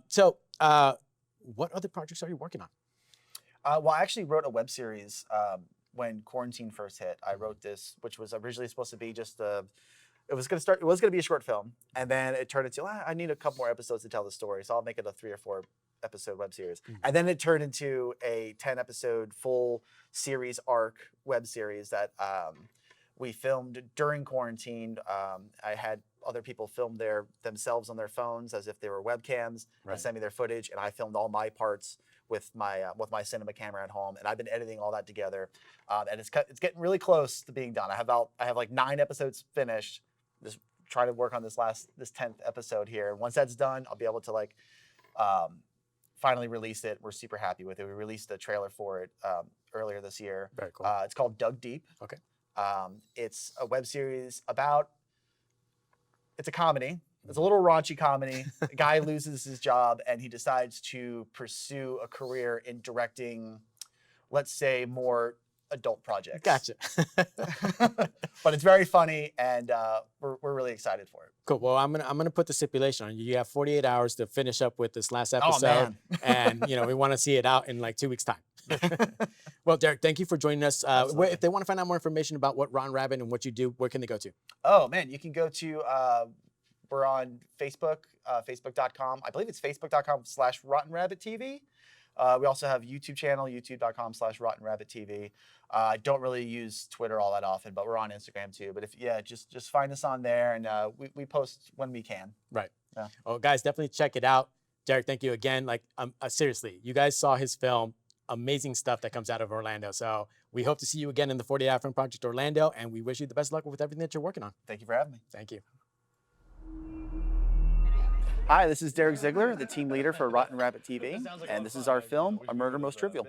So what other projects are you working on? Well, I actually wrote a web series when quarantine first hit. I wrote this, which was originally supposed to be just it was going to be a short film, and then it turned into, I need a couple more episodes to tell the story, so I'll make it a 3 or 4 episode web series. And then it turned into a 10 episode full series arc web series that we filmed during quarantine. I had other people film themselves on their phones as if they were webcams and send me their footage, and I filmed all my parts with my cinema camera at home, and I've been editing all that together, and it's getting really close to being done. I have like 9 episodes finished. Just trying to work on this 10th episode here. And once that's done, I'll be able to like finally release it. We're super happy with it. We released a trailer for it earlier this year. Very cool. It's called Dug Deep. Okay. It's a web series it's a comedy. It's a little raunchy comedy. A guy loses his job and he decides to pursue a career in directing, let's say, more adult projects. Gotcha. But it's very funny, and we're really excited for it. Cool. Well, I'm gonna put the stipulation on you. You have 48 hours to finish up with this last episode, and we want to see it out in like 2 weeks' time. Well, Derek, thank you for joining us. If they want to find out more information about what Rotten Rabbit and what you do, where can they go to? Oh man, you can go to we're on Facebook, facebook.com. I believe it's facebook.com/RottenRabbitTV. We also have a YouTube channel, youtube.com/RottenRabbitTV. I don't really use Twitter all that often, but we're on Instagram too. But just find us on there, and we post when we can. Right. Yeah. Well, guys, definitely check it out. Derek, thank you again. Like, seriously, you guys saw his film. Amazing stuff that comes out of Orlando. So we hope to see you again in the 48-Hour Film Project Orlando, and we wish you the best luck with everything that you're working on. Thank you for having me. Thank you. Hi, this is Derek Ziegler, the team leader for Rotten Rabbit TV, and this is our film, A Murder Most Trivial.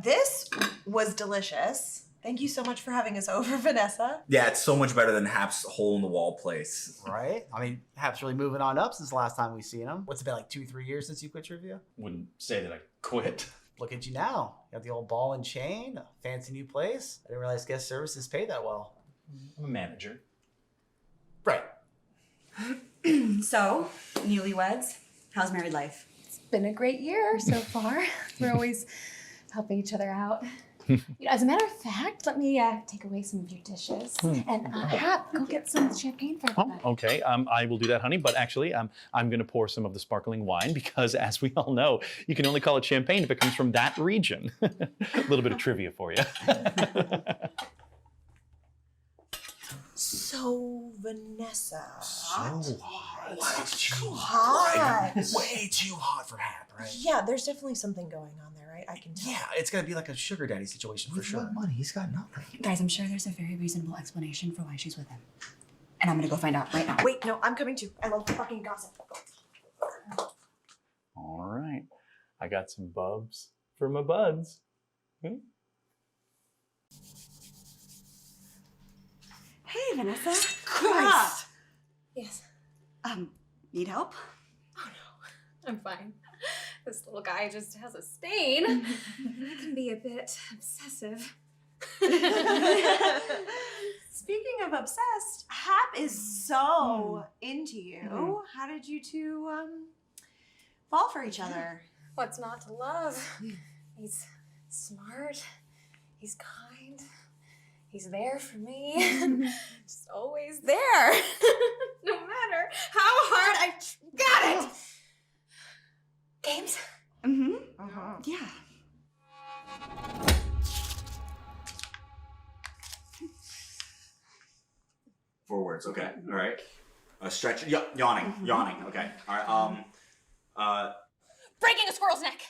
This was delicious. Thank you so much for having us over, Vanessa. Yeah, it's so much better than Hap's hole-in-the-wall place. Right? I mean, Hap's really moving on up since the last time we've seen him. What's it been, like 2-3 years since you quit trivia? Wouldn't say that I quit. Look at you now. You got the old ball and chain, a fancy new place. I didn't realize guest services pay that well. I'm a manager. Right. So, newlyweds, how's married life? It's been a great year so far. We're always helping each other out. You know, as a matter of fact, let me take away some of your dishes. And Hap, go get some champagne for everybody. Oh, okay. I will do that, honey. But actually, I'm going to pour some of the sparkling wine because, as we all know, you can only call it champagne if it comes from that region. A little bit of trivia for you. So, Vanessa. So hot. Too hot. Way too hot for Hap, right? Yeah, there's definitely something going on there, right? I can tell. Yeah, it's gonna be like a sugar daddy situation for sure. What money? He's got nothing. Guys, I'm sure there's a very reasonable explanation for why she's with him. And I'm gonna go find out right now. Wait, no, I'm coming too. I love fucking gossip. All right. I got some bubs for my buds. Hey, Vanessa. Christ! Yes. Need help? Oh no, I'm fine. This little guy just has a stain. I can be a bit obsessive. Speaking of obsessed, Hap is so into you. How did you two fall for each other? What's not to love? He's smart. He's kind. He's there for me. Just always there. No matter how hard I got it. Games? Yeah. Forwards, okay. All right. Stretch. Yawning. Yawning. Okay. All right. Breaking a squirrel's neck.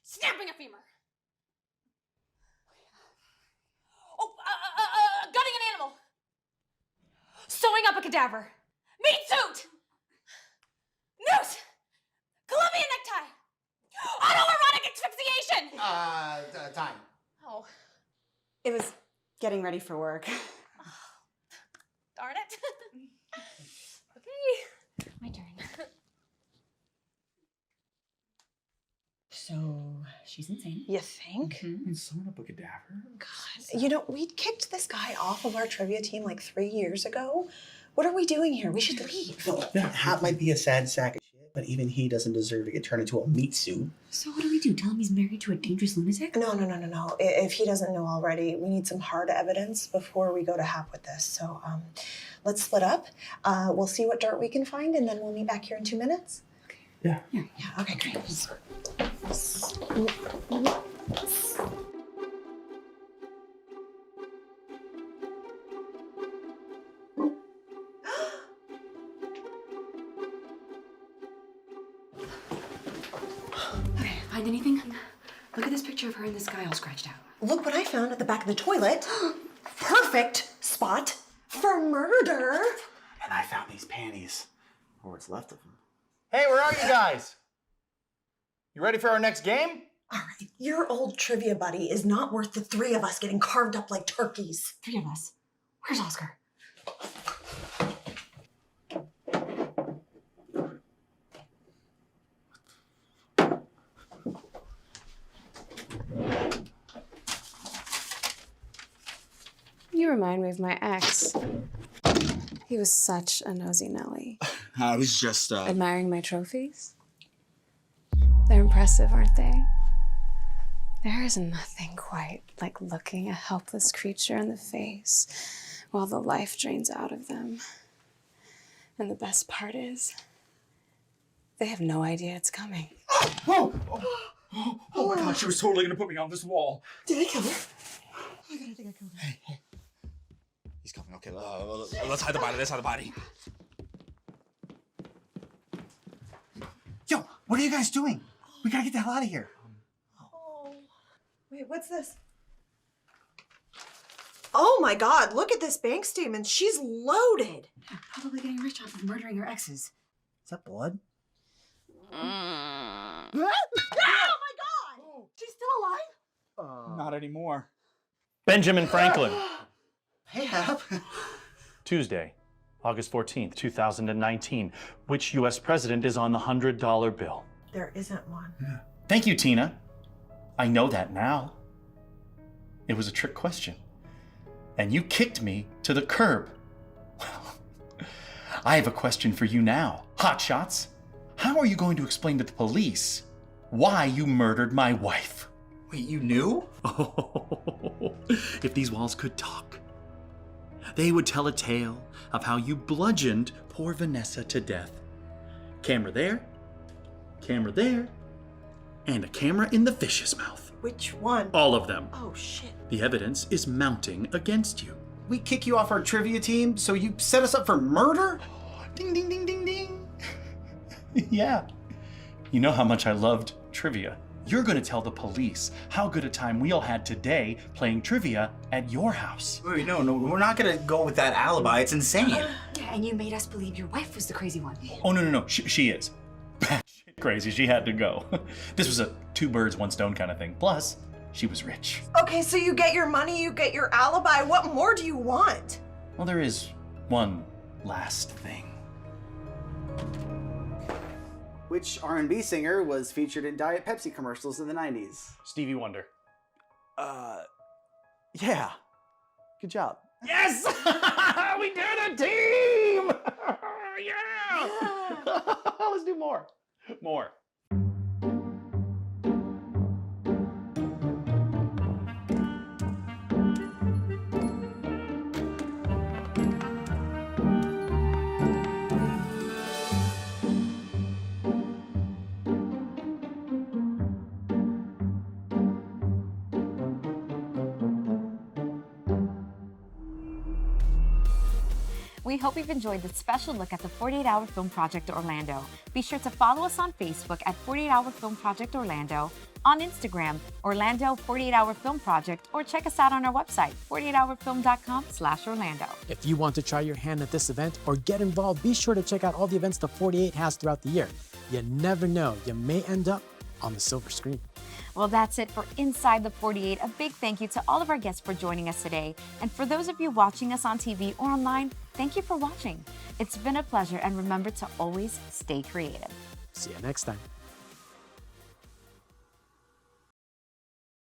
Snapping a femur. Oh, gutting an animal. Sewing up a cadaver. Meat suit. Noose. Colombian necktie. Autoerotic asphyxiation. Time. Oh, It was getting ready for work. darn it. Okay, my turn. So she's insane. You think? Sewing up a cadaver? God, you know, we kicked this guy off of our trivia team like 3 years ago. What are we doing here? We should leave. Hap might be a sad sack of shit, but even he doesn't deserve to get turned into a meat suit. So what do we do? Tell him he's married to a dangerous lunatic? No. If he doesn't know already, we need some hard evidence before we go to Hap with this. So let's split up. We'll see what dirt we can find, and then we'll meet back here in 2 minutes. Yeah. Yeah, okay, great. Okay, find anything? Look at this picture of her in the sky all scratched out. Look what I found at the back of the toilet. Perfect spot for murder. And I found these panties, or what's left of them. Hey, where are you guys? You ready for our next game? All right, your old trivia buddy is not worth the 3 of us getting carved up like turkeys. 3 of us. Where's Oscar? You remind me of my ex. He was such a nosy Nelly. I was just, Admiring my trophies? They're impressive, aren't they? There is nothing quite like looking a helpless creature in the face while the life drains out of them. And the best part is, they have no idea it's coming. Oh my God, she was totally gonna put me on this wall. Did I kill her? Oh my God, I think I killed her. Hey. He's coming. Okay, let's hide the body. Let's hide the body. Yo, what are you guys doing? We gotta get the hell out of here. Oh, wait, what's this? Oh my God, look at this bank statement. She's loaded. Yeah, probably getting rich off of murdering her exes. Is that blood? Oh my God! She's still alive? Not anymore. Benjamin Franklin. Hey, Hap. Tuesday, August 14th, 2019. Which U.S. president is on the $100 bill? There isn't one. Thank you, Tina. I know that now. It was a trick question. And you kicked me to the curb. I have a question for you now. Hotshots, how are you going to explain to the police why you murdered my wife. Wait, you knew? Oh, if these walls could talk, they would tell a tale of how you bludgeoned poor Vanessa to death. Camera there, and a camera in the fish's mouth. Which one? All of them. Oh, shit. The evidence is mounting against you. We kick you off our trivia team, so you set us up for murder? Ding, ding, ding, ding, ding. Yeah. You know how much I loved trivia. You're gonna tell the police how good a time we all had today playing trivia at your house. Wait, no, we're not gonna go with that alibi. It's insane. Yeah, and you made us believe your wife was the crazy one. Oh, no. She is. Batshit crazy. She had to go. This was a two birds, one stone kind of thing. Plus, she was rich. Okay, so you get your money, you get your alibi. What more do you want? Well, there is one last thing. Which R&B singer was featured in Diet Pepsi commercials in the 90s? Stevie Wonder. Yeah. Good job. Yes! We did a team! Yeah! Let's do more. More. We hope you've enjoyed this special look at the 48-Hour Film Project Orlando. Be sure to follow us on Facebook at 48-Hour Film Project Orlando, on Instagram, Orlando 48-Hour Film Project, or check us out on our website, 48hourfilm.com/Orlando. If you want to try your hand at this event or get involved, be sure to check out all the events the 48 has throughout the year. You never know, you may end up on the silver screen. Well, that's it for Inside the 48. A big thank you to all of our guests for joining us today. And for those of you watching us on TV or online, thank you for watching. It's been a pleasure, and remember to always stay creative. See you next time.